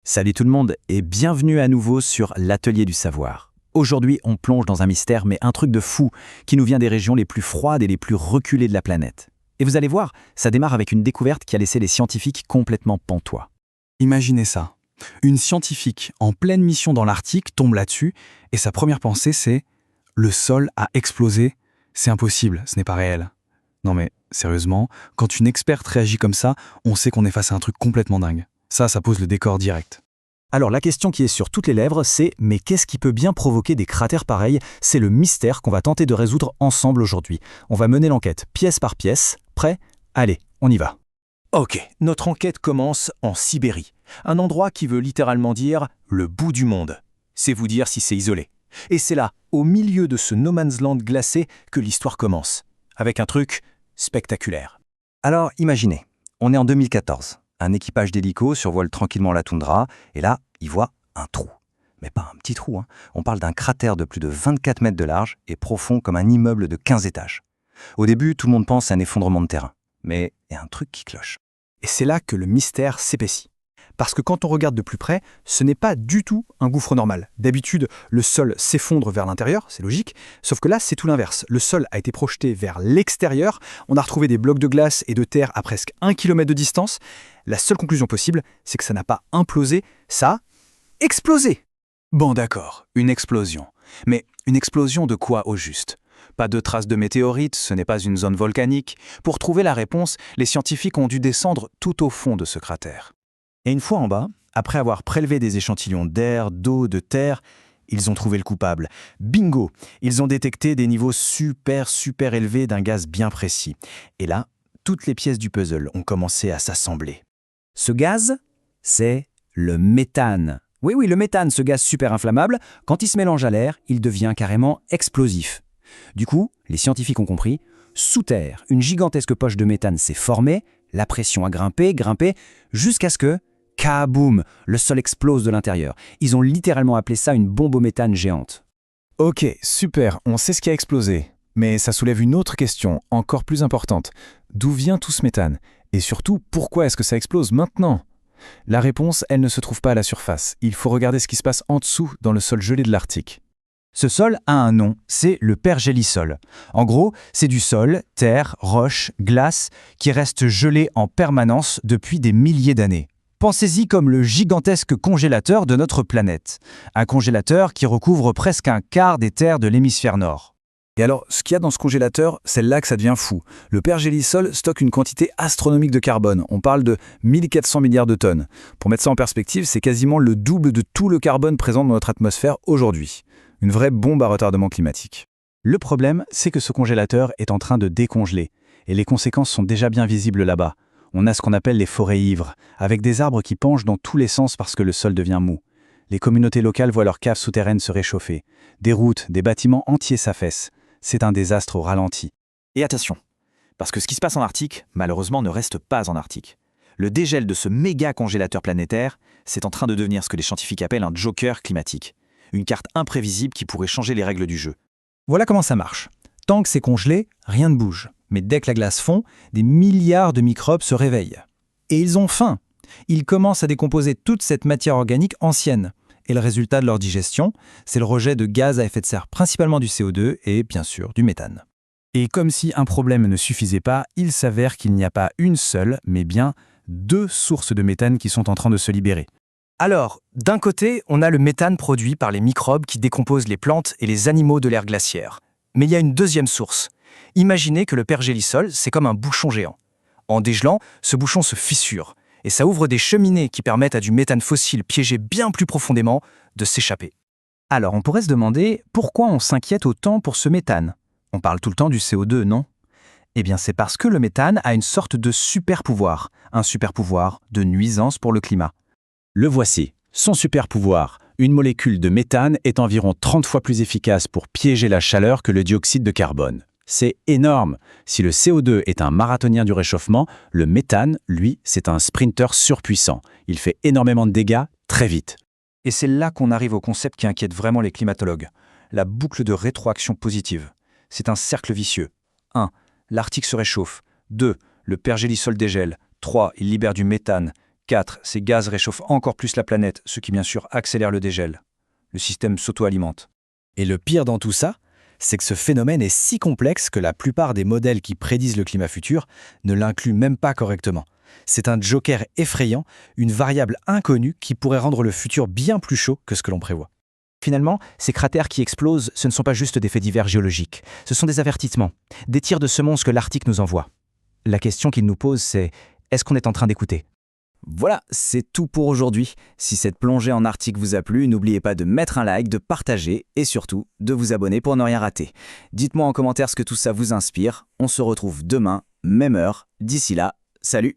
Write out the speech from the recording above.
Salut tout le monde et bienvenue à nouveau sur l'Atelier du Savoir. Aujourd'hui, on plonge dans un mystère, mais un truc de fou qui nous vient des régions les plus froides et les plus reculées de la planète. Et vous allez voir, ça démarre avec une découverte qui a laissé les scientifiques complètement pantois. Imaginez ça. Une scientifique en pleine mission dans l'Arctique tombe là-dessus et sa première pensée c'est « le sol a explosé, c'est impossible, ce n'est pas réel ». Non mais, sérieusement, quand une experte réagit comme ça, on sait qu'on est face à un truc complètement dingue. Ça pose le décor direct. Alors la question qui est sur toutes les lèvres, c'est « mais qu'est-ce qui peut bien provoquer des cratères pareils ?» C'est le mystère qu'on va tenter de résoudre ensemble aujourd'hui. On va mener l'enquête pièce par pièce. Prêt ? Allez, on y va. Ok, notre enquête commence en Sibérie, un endroit qui veut littéralement dire « le bout du monde ». C'est vous dire si c'est isolé. Et c'est là, au milieu de ce no man's land glacé, que l'histoire commence, avec un truc spectaculaire. Alors imaginez, on est en 2014. Un équipage d'hélico survole tranquillement la toundra, et là, il voit un trou. Mais pas un petit trou, hein. On parle d'un cratère de plus de 24 mètres de large et profond comme un immeuble de 15 étages. Au début, tout le monde pense à un effondrement de terrain. Mais il y a un truc qui cloche. Et c'est là que le mystère s'épaissit. Parce que quand on regarde de plus près, ce n'est pas du tout un gouffre normal. D'habitude, le sol s'effondre vers l'intérieur, c'est logique, sauf que là, c'est tout l'inverse. Le sol a été projeté vers l'extérieur, on a retrouvé des blocs de glace et de terre à presque 1 km de distance. La seule conclusion possible, c'est que ça n'a pas implosé, ça a explosé. Bon d'accord, une explosion. Mais une explosion de quoi au juste ? Pas de traces de météorites, ce n'est pas une zone volcanique. Pour trouver la réponse, les scientifiques ont dû descendre tout au fond de ce cratère. Et une fois en bas, après avoir prélevé des échantillons d'air, d'eau, de terre, ils ont trouvé le coupable. Bingo! Ils ont détecté des niveaux super élevés d'un gaz bien précis. Et là, toutes les pièces du puzzle ont commencé à s'assembler. Ce gaz, c'est le méthane. Oui, le méthane, ce gaz super inflammable, quand il se mélange à l'air, il devient carrément explosif. Du coup, les scientifiques ont compris, sous terre, une gigantesque poche de méthane s'est formée, la pression a grimpé, jusqu'à ce que, kaboum, le sol explose de l'intérieur. Ils ont littéralement appelé ça une bombe au méthane géante. Ok, super, on sait ce qui a explosé. Mais ça soulève une autre question, encore plus importante. D'où vient tout ce méthane ? Et surtout, pourquoi est-ce que ça explose maintenant ? La réponse, elle ne se trouve pas à la surface. Il faut regarder ce qui se passe en dessous, dans le sol gelé de l'Arctique. Ce sol a un nom, c'est le pergélisol. En gros, c'est du sol, terre, roche, glace, qui reste gelé en permanence depuis des milliers d'années. Pensez-y comme le gigantesque congélateur de notre planète. Un congélateur qui recouvre presque un quart des terres de l'hémisphère nord. Et alors, ce qu'il y a dans ce congélateur, c'est là que ça devient fou. Le pergélisol stocke une quantité astronomique de carbone. On parle de 1400 milliards de tonnes. Pour mettre ça en perspective, c'est quasiment le double de tout le carbone présent dans notre atmosphère aujourd'hui. Une vraie bombe à retardement climatique. Le problème, c'est que ce congélateur est en train de décongeler. Et les conséquences sont déjà bien visibles là-bas. On a ce qu'on appelle les forêts ivres, avec des arbres qui penchent dans tous les sens parce que le sol devient mou. Les communautés locales voient leurs caves souterraines se réchauffer. Des routes, des bâtiments entiers s'affaissent. C'est un désastre au ralenti. Et attention, parce que ce qui se passe en Arctique, malheureusement, ne reste pas en Arctique. Le dégel de ce méga congélateur planétaire, c'est en train de devenir ce que les scientifiques appellent un joker climatique. Une carte imprévisible qui pourrait changer les règles du jeu. Voilà comment ça marche. Tant que c'est congelé, rien ne bouge. Mais dès que la glace fond, des milliards de microbes se réveillent. Et ils ont faim. Ils commencent à décomposer toute cette matière organique ancienne. Et le résultat de leur digestion, c'est le rejet de gaz à effet de serre, principalement du CO2 et bien sûr du méthane. Et comme si un problème ne suffisait pas, il s'avère qu'il n'y a pas une seule, mais bien 2 sources de méthane qui sont en train de se libérer. Alors, d'un côté, on a le méthane produit par les microbes qui décomposent les plantes et les animaux de l'ère glaciaire. Mais il y a une deuxième source. Imaginez que le pergélisol, c'est comme un bouchon géant. En dégelant, ce bouchon se fissure, et ça ouvre des cheminées qui permettent à du méthane fossile piégé bien plus profondément de s'échapper. Alors on pourrait se demander pourquoi on s'inquiète autant pour ce méthane. On parle tout le temps du CO2, non ? Eh bien c'est parce que le méthane a une sorte de super-pouvoir, un super-pouvoir de nuisance pour le climat. Le voici, son super-pouvoir. Une molécule de méthane est environ 30 fois plus efficace pour piéger la chaleur que le dioxyde de carbone. C'est énorme. Si le CO2 est un marathonien du réchauffement, le méthane, lui, c'est un sprinter surpuissant. Il fait énormément de dégâts très vite. Et c'est là qu'on arrive au concept qui inquiète vraiment les climatologues, la boucle de rétroaction positive. C'est un cercle vicieux. 1. L'Arctique se réchauffe. 2. Le pergélisol dégèle. 3. Il libère du méthane. 4. Ces gaz réchauffent encore plus la planète, ce qui bien sûr accélère le dégel. Le système s'auto-alimente. Et le pire dans tout ça, c'est que ce phénomène est si complexe que la plupart des modèles qui prédisent le climat futur ne l'incluent même pas correctement. C'est un joker effrayant, une variable inconnue qui pourrait rendre le futur bien plus chaud que ce que l'on prévoit. Finalement, ces cratères qui explosent, ce ne sont pas juste des faits divers géologiques. Ce sont des avertissements, des tirs de semonce que l'Arctique nous envoie. La question qu'il nous pose, c'est est-ce qu'on est en train d'écouter ? Voilà, c'est tout pour aujourd'hui. Si cette plongée en Arctique vous a plu, n'oubliez pas de mettre un like, de partager et surtout de vous abonner pour ne rien rater. Dites-moi en commentaire ce que tout ça vous inspire. On se retrouve demain, même heure. D'ici là, salut!